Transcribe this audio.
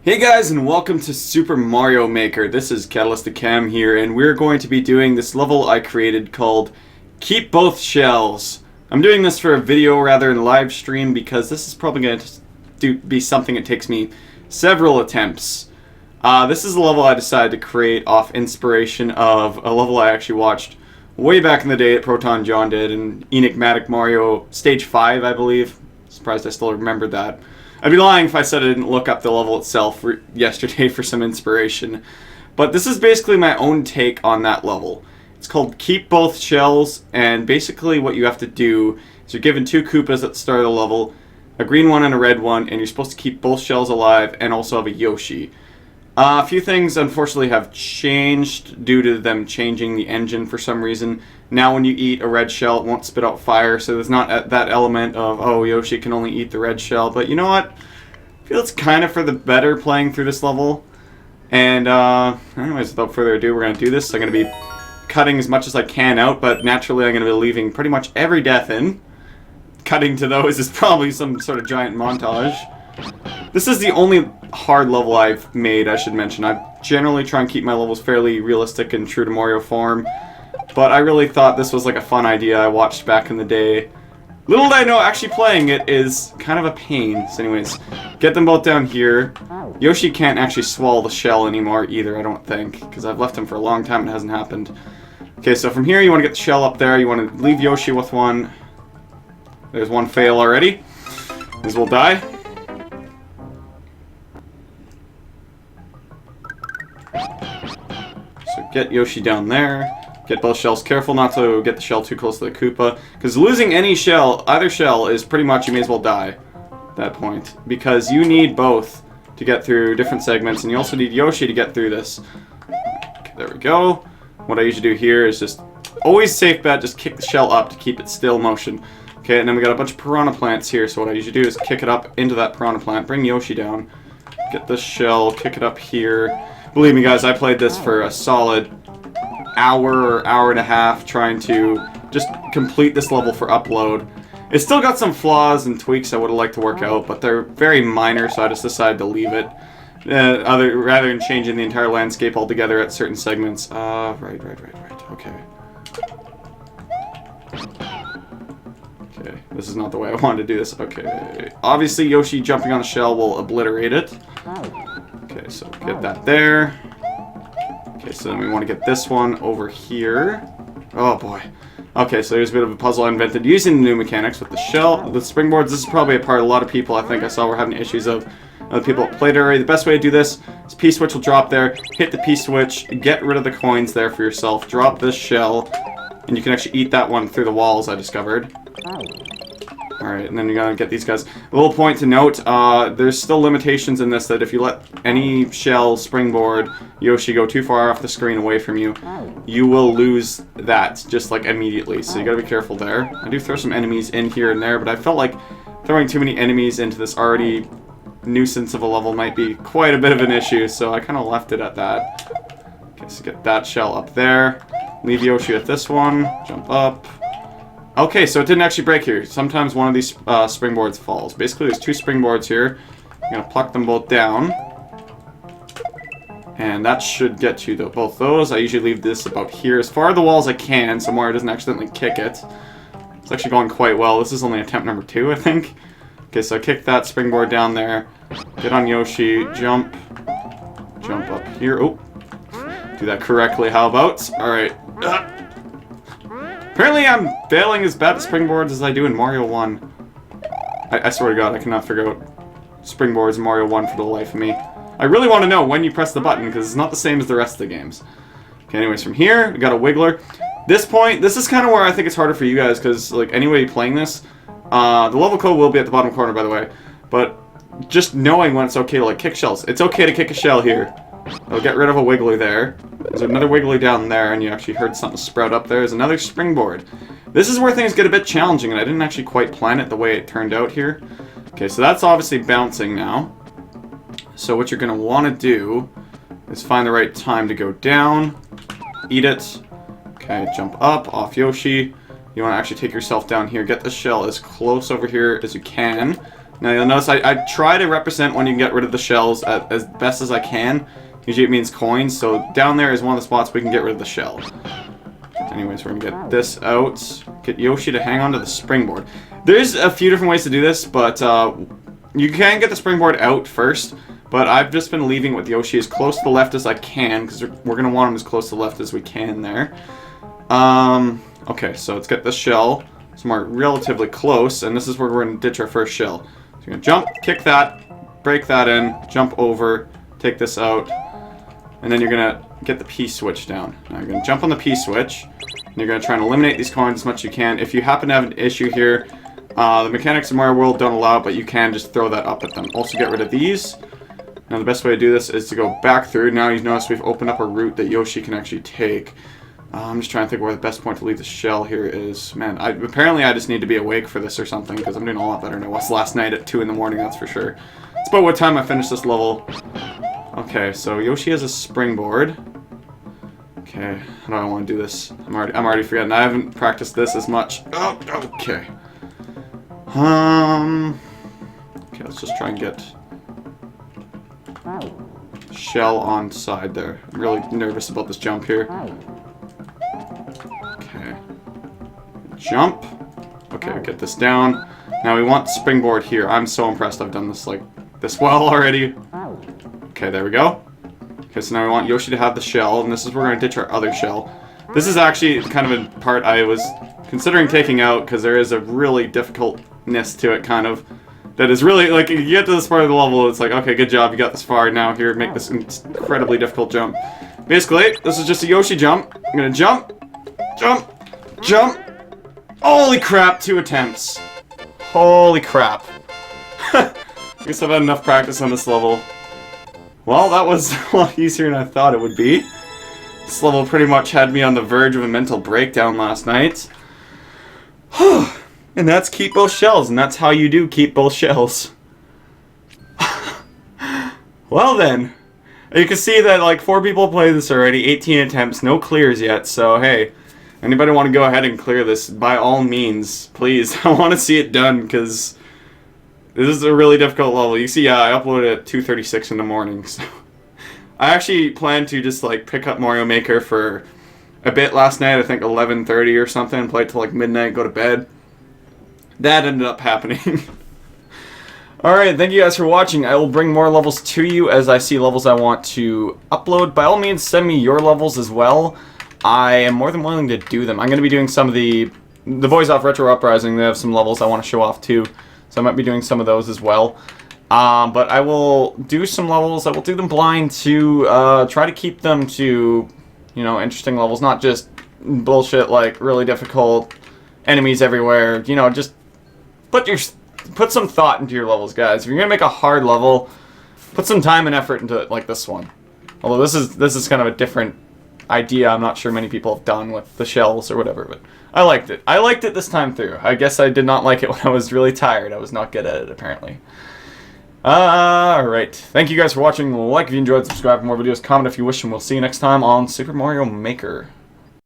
Hey guys, and welcome to Super Mario Maker. This is Catalyst Cam here, and we're going to be doing this level I created called Keep Both Shells. I'm doing this for a video rather than live stream because this is probably going to be something that takes me several attempts. This is a level I decided to create off inspiration of a level I actually watched way back in the day that ProtonJon did in Enigmatic Mario Stage 5, I believe. Surprised I still remembered that. I'd be lying if I said I didn't look up the level itself yesterday for some inspiration. But this is basically my own take on that level. It's called Keep Both Shells, and basically what you have to do is you're given two Koopas at the start of the level, a green one and a red one, and you're supposed to keep both shells alive and also have a Yoshi. A few things unfortunately have changed due to them changing the engine for some reason. Now when you eat a red shell, it won't spit out fire, so there's not that element of, oh, Yoshi can only eat the red shell. But you know what? I feel it's kind of for the better playing through this level. And anyways, without further ado, we're going to do this. I'm going to be cutting as much as I can out, but naturally I'm going to be leaving pretty much every death in. Cutting to those is probably some sort of giant montage. This is the only hard level I've made, I should mention. I generally try and keep my levels fairly realistic and true to Mario form, but I really thought this was like a fun idea I watched back in the day. Little did I know, actually playing it is kind of a pain. So anyways, get them both down here. Yoshi can't actually swallow the shell anymore either, I don't think, because I've left him for a long time and it hasn't happened. Okay, so from here you want to get the shell up there, you want to leave Yoshi with one. There's one fail already. This will die. So get Yoshi down there. Get both shells. Careful not to get the shell too close to the Koopa, because losing any shell, either shell, is pretty much you may as well die at that point, because you need both to get through different segments, and you also need Yoshi to get through this. Okay, there we go. What I usually do here is just always safe bet, just kick the shell up to keep it still motion. Okay, and then we got a bunch of piranha plants here, so what I usually do is kick it up into that piranha plant, bring Yoshi down, get this shell, kick it up here. Believe me guys, I played this for a solid hour or hour and a half trying to just complete this level for upload. It's still got some flaws and tweaks I would have liked to work out, but they're very minor, so I just decided to leave it. Rather than changing the entire landscape altogether at certain segments. Right. Okay. Okay, this is not the way I wanted to do this. Okay. Obviously, Yoshi jumping on the shell will obliterate it. Okay, so get that there. Okay, so then we want to get this one over here. Oh boy. Okay, so there's a bit of a puzzle I invented using the new mechanics with the shell, the springboards. This is probably a part a lot of people I think I saw were having issues of. Other people that played already. The best way to do this is P-switch will drop there, hit the P-switch, get rid of the coins there for yourself, drop this shell, and you can actually eat that one through the walls, I discovered. Alright, and then you're gonna get these guys. A little point to note, there's still limitations in this that if you let any shell, springboard, Yoshi go too far off the screen away from you, you will lose that, just like immediately, so you gotta be careful there. I do throw some enemies in here and there, but I felt like throwing too many enemies into this already nuisance of a level might be quite a bit of an issue, so I kind of left it at that. Okay, so get that shell up there. Leave Yoshi with this one. Jump up. Okay, so it didn't actually break here. Sometimes one of these springboards falls. Basically, there's two springboards here. I'm going to pluck them both down. And that should get you to both those. I usually leave this about here, as far as the wall as I can, so Mario doesn't accidentally kick it. It's actually going quite well. This is only attempt number 2, I think. Okay, so I kick that springboard down there. Get on Yoshi. Jump. Jump up here. Oh. Do that correctly. How about? Alright. Apparently I'm failing as bad at springboards as I do in Mario 1. I swear to God, I cannot figure out springboards in Mario 1 for the life of me. I really want to know when you press the button, because it's not the same as the rest of the games. Okay, anyways, from here, we got a wiggler. This point, this is kind of where I think it's harder for you guys, because, like, anybody playing this, the level code will be at the bottom corner, by the way, but just knowing when it's okay to, like, kick shells. It's okay to kick a shell here. It'll get rid of a wiggler there. There's another wiggler down there, and you actually heard something sprout up there. There's another springboard. This is where things get a bit challenging, and I didn't actually quite plan it the way it turned out here. Okay, so that's obviously bouncing now. So what you're going to want to do is find the right time to go down, eat it. Okay, jump up, off Yoshi. You want to actually take yourself down here, get the shell as close over here as you can. Now you'll notice I try to represent when you can get rid of the shells as best as I can. Usually it means coins, so down there is one of the spots we can get rid of the shell. Anyways, we're gonna get this out. Get Yoshi to hang on to the springboard. There's a few different ways to do this, but you can get the springboard out first. But I've just been leaving with Yoshi as close to the left as I can, because we're gonna want him as close to the left as we can there. Okay, so let's get this shell somewhere relatively close, and this is where we're gonna ditch our first shell. So you're gonna jump, kick that, break that in, jump over, take this out, and then you're gonna get the P-switch down. Now you're gonna jump on the P-switch, and you're gonna try and eliminate these coins as much as you can. If you happen to have an issue here, the mechanics of Mario World don't allow it, but you can just throw that up at them. Also get rid of these. Now the best way to do this is to go back through. Now you notice we've opened up a route that Yoshi can actually take. I'm just trying to think where the best point to leave the shell here is. Man, apparently I just need to be awake for this or something, because I'm doing a lot better than I was last night at 2 in the morning, that's for sure. It's about what time I finished this level. Okay, so Yoshi has a springboard. Okay, how do I want to do this? I'm already forgetting. I haven't practiced this as much. Oh, okay. Okay, let's just try and get shell on side there. I'm really nervous about this jump here. Okay. Jump. Okay, get this down. Now we want springboard here. I'm so impressed I've done this like this well already. Okay, there we go. Okay, so now we want Yoshi to have the shell, and this is where we're going to ditch our other shell. This is actually kind of a part I was considering taking out, because there is a really difficultness to it, kind of. That is really, like, you get to this part of the level, it's like, okay, good job, you got this far, now here, make this incredibly difficult jump. Basically, this is just a Yoshi jump. I'm gonna jump, jump, jump. Holy crap, 2 attempts. Holy crap. I guess I've had enough practice on this level. Well, that was a lot easier than I thought it would be. This level pretty much had me on the verge of a mental breakdown last night. And that's keep both shells, and that's how you do keep both shells. Well then, you can see that like 4 people played this already, 18 attempts, no clears yet, so hey, anybody want to go ahead and clear this, by all means, please. I want to see it done, because this is a really difficult level. You see, I uploaded at 2:36 in the morning, so I actually planned to just like pick up Mario Maker for a bit last night, I think 11:30 or something, play it till like midnight, go to bed. That ended up happening. Alright, thank you guys for watching. I will bring more levels to you as I see levels I want to upload. By all means, send me your levels as well. I am more than willing to do them. I'm going to be doing some of the boys off Retro Uprising. They have some levels I want to show off too, so I might be doing some of those as well. But I will do some levels. I will do them blind to try to keep them to, you know, interesting levels, not just bullshit like really difficult enemies everywhere. You know, just put some thought into your levels, guys. If you're gonna make a hard level, put some time and effort into it, like this one. Although this is kind of a different idea. I'm not sure many people have done with the shells or whatever, but I liked it. I liked it this time through. I guess I did not like it when I was really tired. I was not good at it, apparently. Alright. Thank you guys for watching. Like if you enjoyed, subscribe for more videos, comment if you wish, and we'll see you next time on Super Mario Maker.